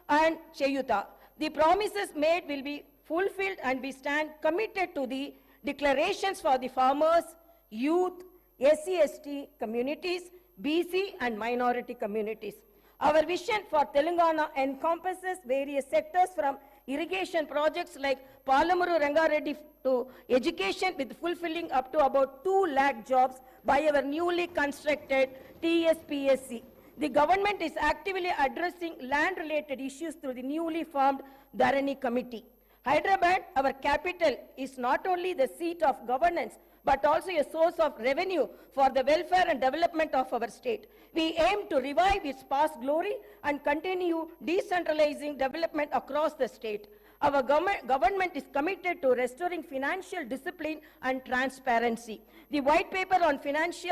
and Cheyuta. The promises made will be fulfilled, and we stand committed to the declarations for the farmers, youth, SC/ST communities, BC and minority communities. Our vision for Telangana encompasses various sectors from irrigation projects like Palamuru Rangareddy to education, with fulfilling up to about 2 lakh jobs by our newly constructed TSPSC. The government is actively addressing land-related issues through the newly formed Dharani Committee. Hyderabad, our capital, is not only the seat of governance, but also a source of revenue for the welfare and development of our state. We aim to revive its past glory and continue decentralizing development across the state. Our government is committed to restoring financial discipline and transparency. The white paper on finance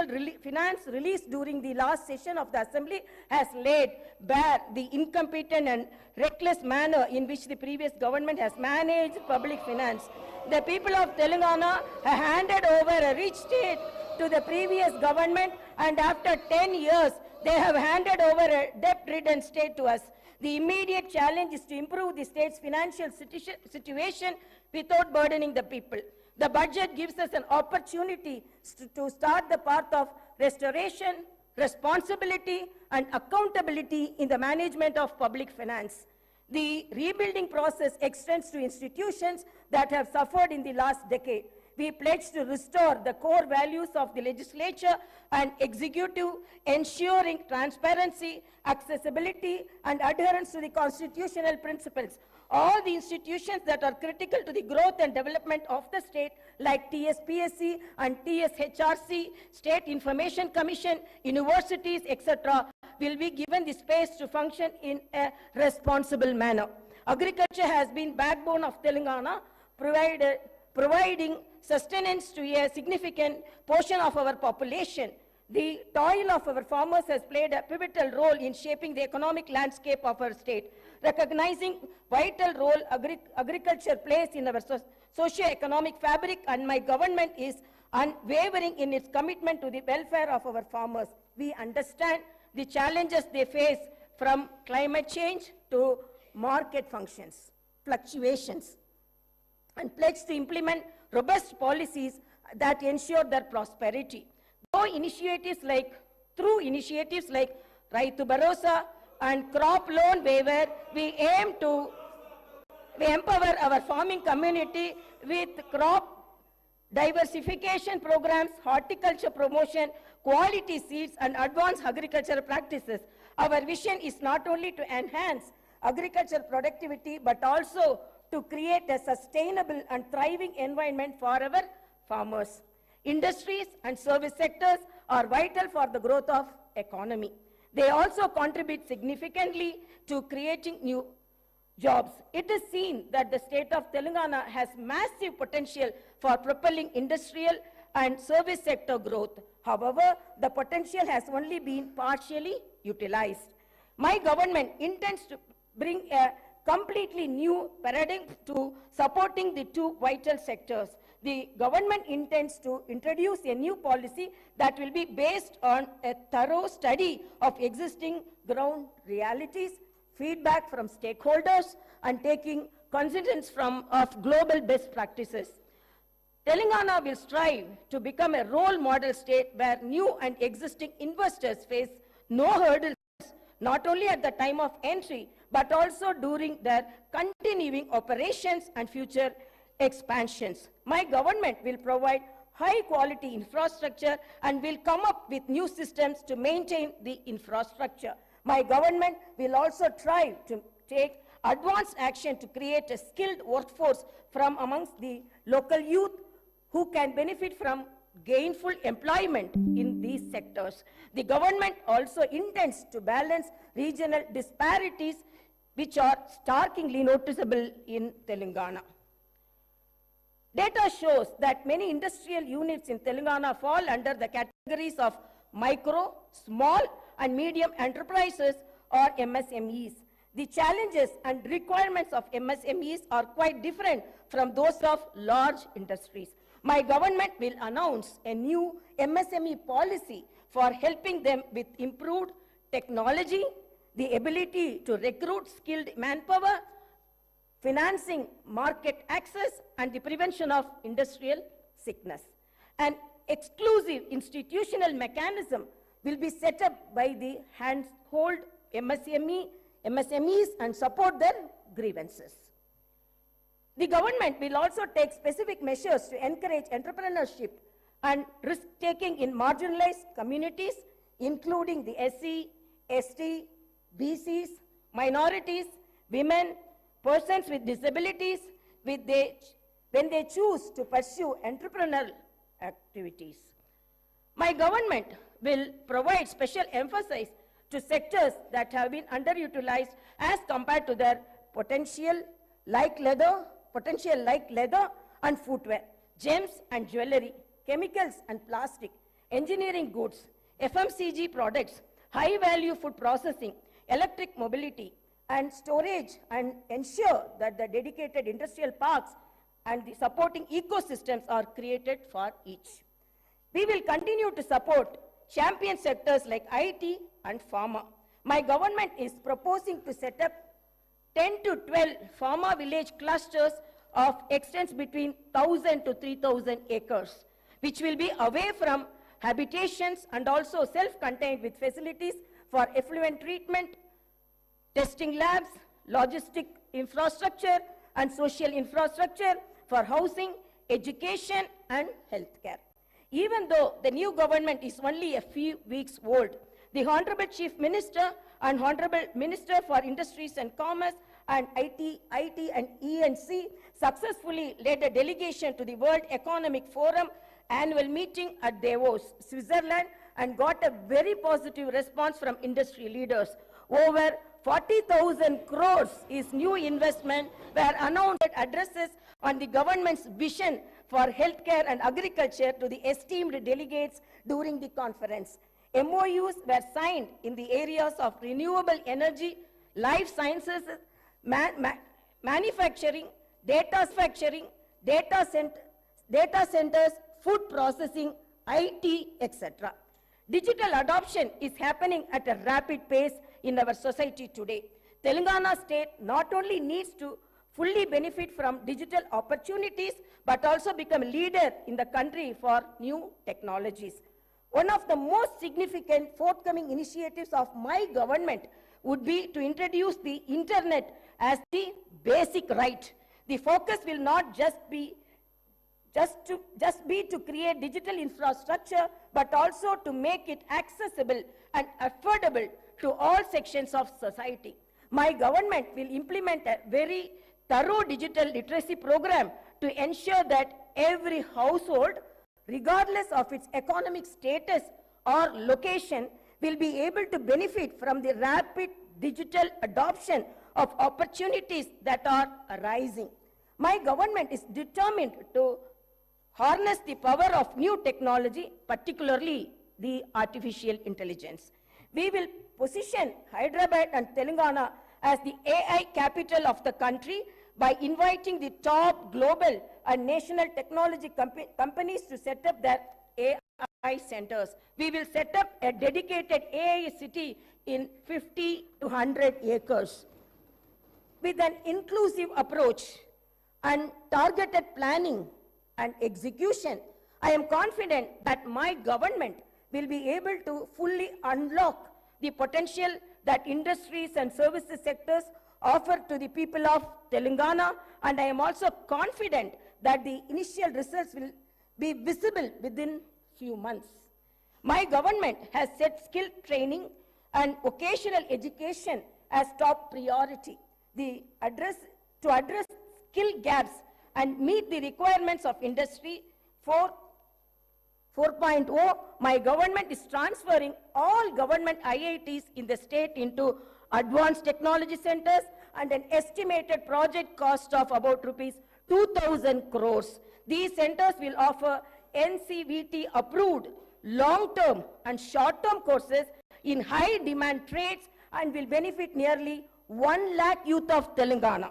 released during the last session of the Assembly has laid bare the incompetent and reckless manner in which the previous government has managed public finance. The people of Telangana have handed over a rich state to the previous government, and after 10 years, they have handed over a debt-ridden state to us. The immediate challenge is to improve the state's financial situation without burdening the people. The budget gives us an opportunity to start the path of restoration, responsibility, and accountability in the management of public finance. The rebuilding process extends to institutions that have suffered in the last decade. We pledge to restore the core values of the legislature and executive, ensuring transparency, accessibility, and adherence to the constitutional principles. All the institutions that are critical to the growth and development of the state, like TSPSC and TSHRC, State Information Commission, universities, etc., will be given the space to function in a responsible manner. Agriculture has been backbone of Telangana, providing sustenance to a significant portion of our population. The toil of our farmers has played a pivotal role in shaping the economic landscape of our state. Recognizing vital role agriculture plays in our socio-economic fabric, and my government is unwavering in its commitment to the welfare of our farmers. We understand the challenges they face, from climate change to market fluctuations, and pledge to implement robust policies that ensure their prosperity. Through initiatives like Raitu Bharosa and crop loan waiver, we empower our farming community with crop diversification programs, horticulture promotion, quality seeds, and advanced agricultural practices. Our vision is not only to enhance agricultural productivity, but also to create a sustainable and thriving environment for our farmers. Industries and service sectors are vital for the growth of economy. They also contribute significantly to creating new jobs. It is seen that the state of Telangana has massive potential for propelling industrial and service sector growth. However, the potential has only been partially utilized. My government intends to bring a completely new paradigm to supporting the two vital sectors. The government intends to introduce a new policy that will be based on a thorough study of existing ground realities, feedback from stakeholders, and taking cognizance of global best practices. Telangana will strive to become a role model state where new and existing investors face no hurdles, not only at the time of entry, but also during their continuing operations and future expansions. My government will provide high quality infrastructure and will come up with new systems to maintain the infrastructure. My government will also try to take advanced action to create a skilled workforce from amongst the local youth who can benefit from gainful employment in these sectors. The government also intends to balance regional disparities which are starkly noticeable in Telangana. Data shows that many industrial units in Telangana fall under the categories of micro, small, and medium enterprises, or MSMEs. The challenges and requirements of MSMEs are quite different from those of large industries. My government will announce a new MSME policy for helping them with improved technology, the ability to recruit skilled manpower, financing market access, and the prevention of industrial sickness. An exclusive institutional mechanism will be set up by the handhold MSMEs and support their grievances. The government will also take specific measures to encourage entrepreneurship and risk-taking in marginalized communities, including the SC, ST, BCs, minorities, women, persons with disabilities, when they choose to pursue entrepreneurial activities. My government will provide special emphasis to sectors that have been underutilized as compared to their potential, like leather and footwear, gems and jewelry, chemicals and plastic, engineering goods, FMCG products, high-value food processing, electric mobility, and storage, and ensure that the dedicated industrial parks and the supporting ecosystems are created for each. We will continue to support champion sectors like IT and pharma. My government is proposing to set up 10 to 12 pharma village clusters of extents between 1,000 to 3,000 acres, which will be away from habitations and also self-contained with facilities for effluent treatment, testing labs, logistic infrastructure, and social infrastructure for housing, education, and healthcare. Even though the new government is only a few weeks old, the Honorable Chief Minister and Honorable Minister for Industries and Commerce and IT and E&C successfully led a delegation to the World Economic Forum annual meeting at Davos, Switzerland, and got a very positive response from industry leaders. Over 40,000 crores is new investment were announced addresses on the government's vision for healthcare and agriculture to the esteemed delegates during the conference. MOUs were signed in the areas of renewable energy, life sciences, manufacturing, data centers, food processing, IT, etc. Digital adoption is happening at a rapid pace in our society today. Telangana state not only needs to fully benefit from digital opportunities, but also become a leader in the country for new technologies. One of the most significant forthcoming initiatives of my government would be to introduce the internet as the basic right. The focus will not just be to create digital infrastructure, but also to make it accessible and affordable to all sections of society. My government will implement a very thorough digital literacy program to ensure that every household, regardless of its economic status or location, will be able to benefit from the rapid digital adoption of opportunities that are arising. My government is determined to harness the power of new technology, particularly the artificial intelligence. We will position Hyderabad and Telangana as the AI capital of the country by inviting the top global and national technology companies to set up their AI centers. We will set up a dedicated AI city in 50 to 100 acres. With an inclusive approach and targeted planning and execution, I am confident that my government will be able to fully unlock the potential that industries and services sectors offer to the people of Telangana, and I am also confident that the initial results will be visible within few months. My government has set skill training and vocational education as top priority. To address skill gaps and meet the requirements of Industry 4.0, my government is transferring all government IITs in the state into advanced technology centers and an estimated project cost of about rupees 2,000 crores. These centers will offer NCVT approved long-term and short-term courses in high-demand trades and will benefit nearly 1 lakh youth of Telangana.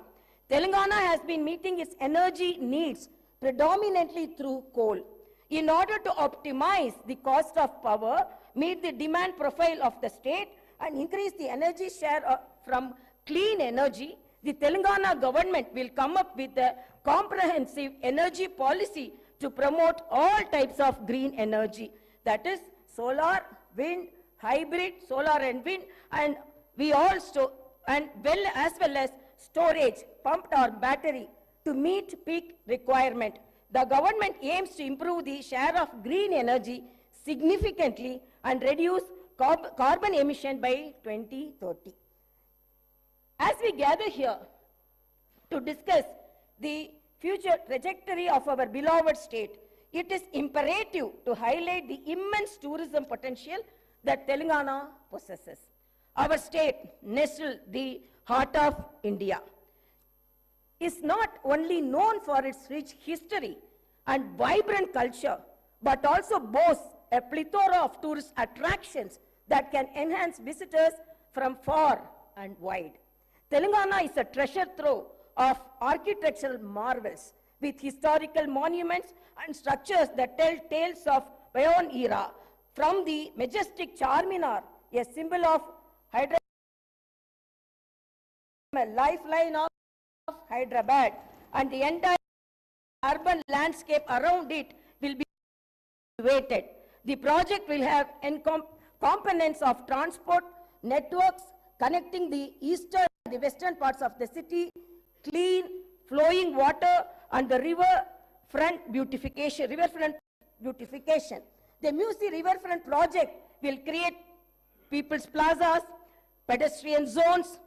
Telangana has been meeting its energy needs predominantly through coal. In order to optimize the cost of power, meet the demand profile of the state, and increase the energy share from clean energy, the Telangana government will come up with a comprehensive energy policy to promote all types of green energy. That is solar, wind, hybrid, solar and wind, and we also, as well as storage, pumped or battery to meet peak requirement. The government aims to improve the share of green energy significantly and reduce carbon emission by 2030. As we gather here to discuss the future trajectory of our beloved state, it is imperative to highlight the immense tourism potential that Telangana possesses. Our state, nestled the heart of India, is not only known for its rich history and vibrant culture, but also boasts a plethora of tourist attractions that can enhance visitors from far and wide. Telangana is a treasure trove of architectural marvels with historical monuments and structures that tell tales of bygone era, from the majestic Charminar, a symbol of Hyderabad, a lifeline of Hyderabad, and the entire urban landscape around it will be elevated. The project will have components of transport networks connecting the eastern and the western parts of the city, clean flowing water, and the riverfront beautification. The MEE riverfront project will create people's plazas, pedestrian zones,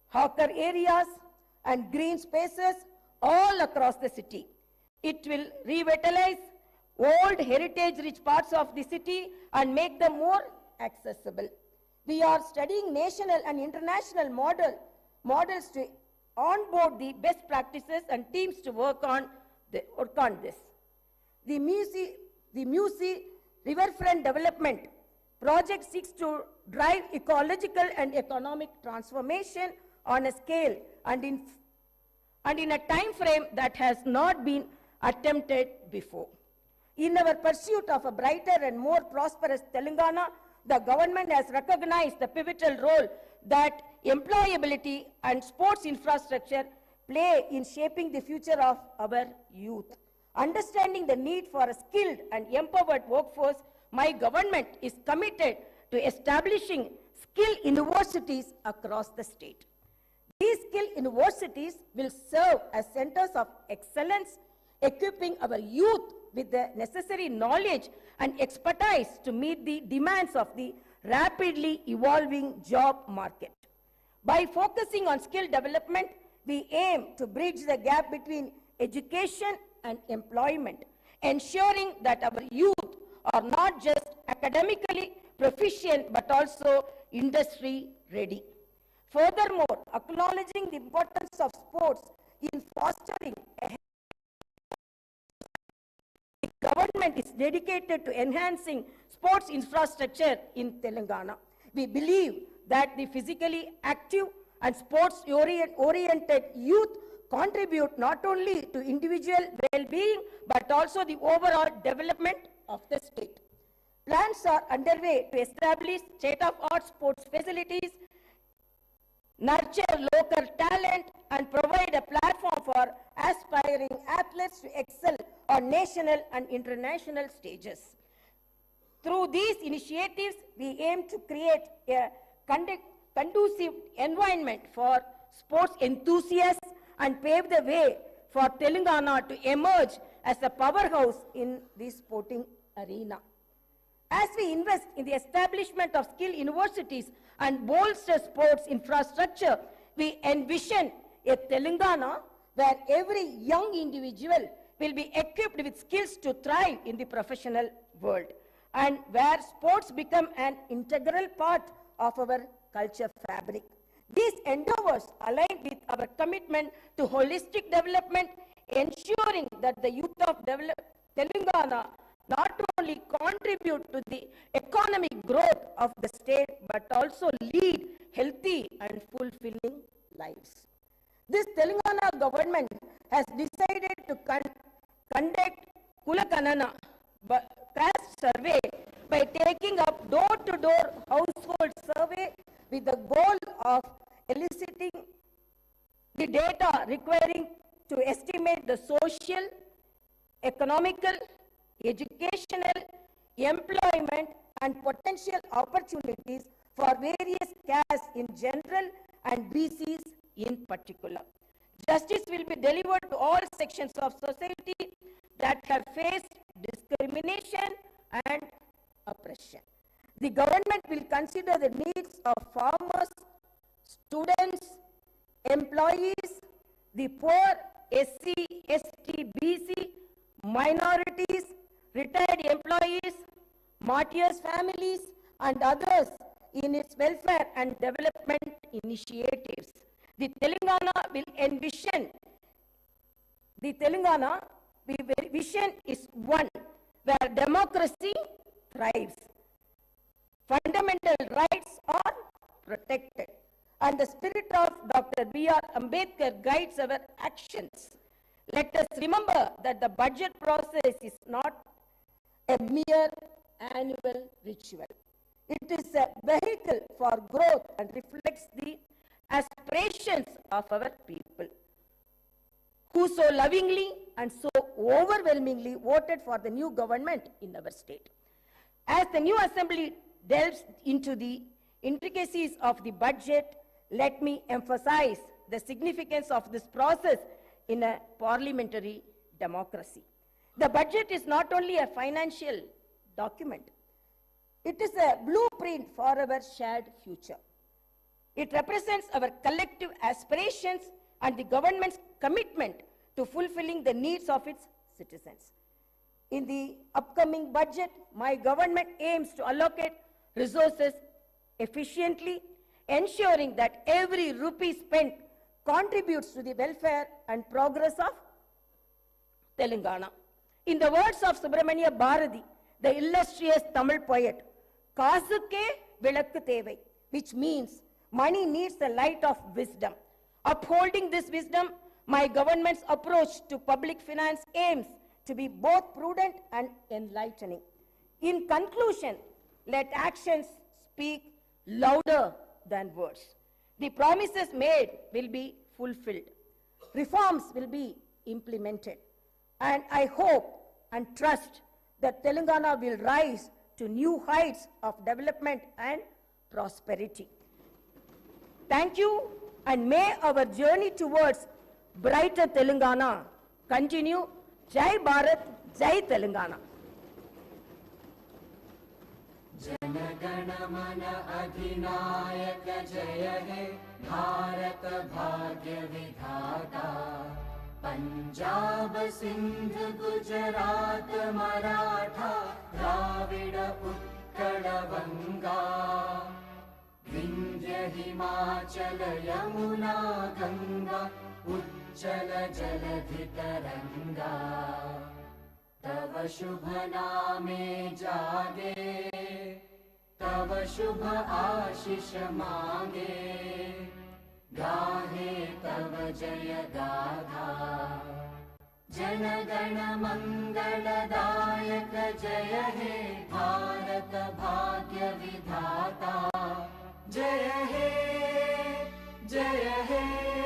hawker areas, and green spaces all across the city. It will revitalize old heritage-rich parts of the city and make them more accessible. We are studying national and international models to onboard the best practices and teams to work on this. The MEE riverfront development project seeks to drive ecological and economic transformation on a scale and in a time frame that has not been attempted before. In our pursuit of a brighter and more prosperous Telangana, the government has recognized the pivotal role that employability and sports infrastructure play in shaping the future of our youth. Understanding the need for a skilled and empowered workforce, my government is committed to establishing skill universities across the state. These skill universities will serve as centers of excellence, equipping our youth with the necessary knowledge and expertise to meet the demands of the rapidly evolving job market. By focusing on skill development, we aim to bridge the gap between education and employment, ensuring that our youth are not just academically proficient but also industry ready. Furthermore, acknowledging the importance of sports in fostering a the government is dedicated to enhancing sports infrastructure in Telangana. We believe that the physically active and sports-oriented youth contribute not only to individual well-being but also the overall development of the state. Plans are underway to establish state-of-the-art sports facilities, nurture local talent, and provide a platform for aspiring athletes to excel on national and international stages. Through these initiatives, we aim to create a conducive environment for sports enthusiasts and pave the way for Telangana to emerge as a powerhouse in the sporting arena. As we invest in the establishment of skill universities and bolster sports infrastructure, we envision a Telangana where every young individual will be equipped with skills to thrive in the professional world, and where sports become an integral part of our culture fabric. These endeavors align with our commitment to holistic development, ensuring that the youth of Telangana not only contribute to the economic growth of the state, but also lead healthy and fulfilling lives. This Telangana government has decided to conduct caste survey by taking up door-to-door household survey with the goal of eliciting the data requiring to estimate the social, economical, educational, employment and potential opportunities for various castes in general and BCs in particular. Justice will be delivered to all sections of society that have faced discrimination and oppression. The government will consider the needs of farmers, students, employees, the poor, SC, ST, BC, minorities, retired employees, martyrs' families, and others in its welfare and development initiatives. The Telangana will envision, the Telangana vision is one where democracy thrives, fundamental rights are protected, and the spirit of Dr. B.R. Ambedkar guides our actions. Let us remember that the budget process is not a mere annual ritual. It is a vehicle for growth and reflects the aspirations of our people, who so lovingly and so overwhelmingly voted for the new government in our state. As the new assembly delves into the intricacies of the budget, let me emphasize the significance of this process in a parliamentary democracy. The budget is not only a financial document, it is a blueprint for our shared future. It represents our collective aspirations and the government's commitment to fulfilling the needs of its citizens. In the upcoming budget, my government aims to allocate resources efficiently, ensuring that every rupee spent contributes to the welfare and progress of Telangana. In the words of Subramania Bharati, the illustrious Tamil poet, "Kaasukke vilakku thevai," which means money needs the light of wisdom. Upholding this wisdom, my government's approach to public finance aims to be both prudent and enlightening. In conclusion, let actions speak louder than words. The promises made will be fulfilled. Reforms will be implemented. And I hope and trust that Telangana will rise to new heights of development and prosperity. Thank you, and may our journey towards brighter Telangana continue. Jai Bharat, Jai Telangana. जनगण मन अधिनायक जय हे भारत भाग्य विधाता पंजाब सिंध गुजरात मराठा द्राविड उत्कल बंगा विंध्य हिमाचल यमुना गंगा उच्चल जलधि तरंगा तव शुभ नामे जागे तव शुभ आशीष मांगे गाहे तव जय गाथा जनगण मंगलदायक जय हे भारत भाग्य विधाता जय हे जय हे